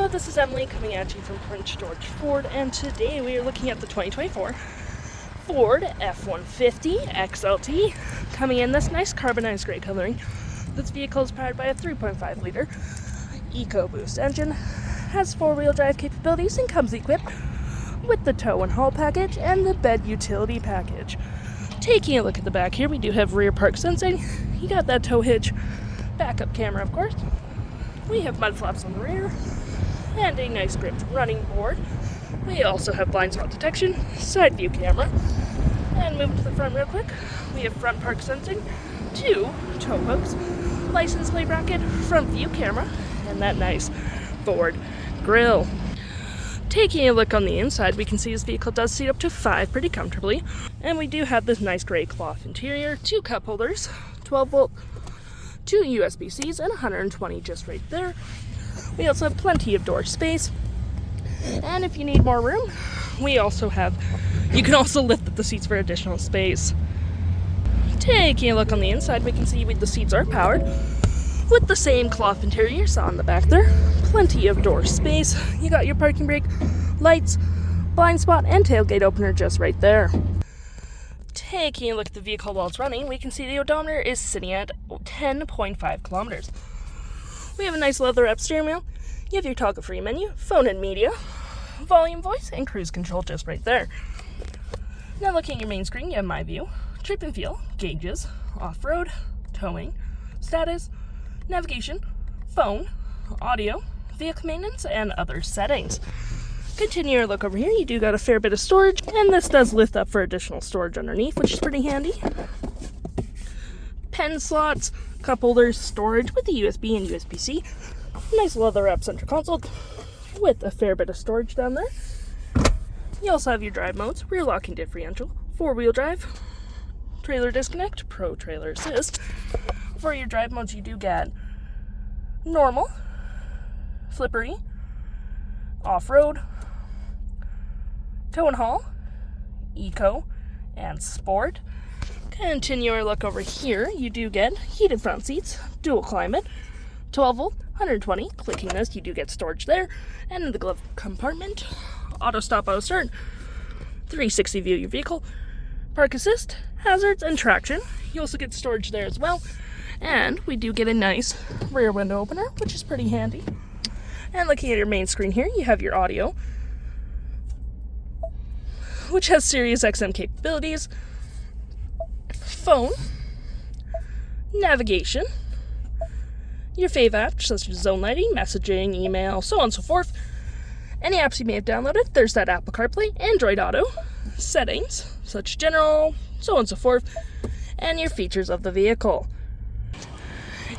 Hello, this is Emily coming at you from Prince George Ford, and today we are looking at the 2024 Ford F-150 XLT, coming in this nice carbonized gray coloring. This vehicle is powered by a 3.5 liter EcoBoost engine, has four-wheel drive capabilities, and comes equipped with the tow and haul package and the bed utility package. Taking a look at the back here, we do have rear park sensing. You got that tow hitch, backup camera of course. We have mud flaps on the rear, and a nice gripped running board. We also have blind spot detection, side view camera, and moving to the front real quick, we have front park sensing, two tow hooks, license plate bracket, front view camera, and that nice Ford grille. Taking a look on the inside, we can see this vehicle does seat up to 5 pretty comfortably, and we do have this nice gray cloth interior, 2 cup holders, 12 volt, 2 USB-Cs, and 120 just right there. We also have plenty of door space, and if you need more room, we also have, you can also lift up the seats for additional space. Taking a look on the inside, we can see the seats are powered with the same cloth interior you saw on the back there. Plenty of door space. You got your parking brake, lights, blind spot, and tailgate opener just right there. Taking a look at the vehicle while it's running, we can see the odometer is sitting at 10.5 kilometers. We have a nice leather-wrapped steering wheel. You have your toggle-free menu, phone and media, volume, voice, and cruise control just right there. Now looking at your main screen, you have My View, Trip and Feel, gauges, off-road, towing, status, navigation, phone, audio, vehicle maintenance, and other settings. Continue your look over here, you do got a fair bit of storage, and this does lift up for additional storage underneath, which is pretty handy. Pen slots, cup holders, storage with the USB and USB-C. Nice leather-wrapped center console with a fair bit of storage down there. You also have your drive modes, rear locking differential, four-wheel drive, trailer disconnect, pro trailer assist. For your drive modes, you do get normal, flippery, off-road, tow and haul, eco, and sport. Continue our look over here. You do get heated front seats, dual climate, 12 volt, 120. Clicking this, you do get storage there. And in the glove compartment, auto stop, auto start, 360 view of your vehicle, park assist, hazards, and traction. You also get storage there as well. And we do get a nice rear window opener, which is pretty handy. And looking at your main screen here, you have your audio, which has Sirius XM capabilities, phone, navigation, your fave apps such as zone lighting, messaging, email, so on and so forth. Any apps you may have downloaded, there's that Apple CarPlay, Android Auto, settings, such general, so on and so forth, and your features of the vehicle.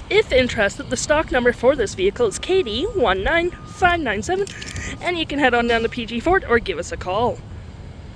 If interested, the stock number for this vehicle is KD19597, and you can head on down to PG Ford or give us a call.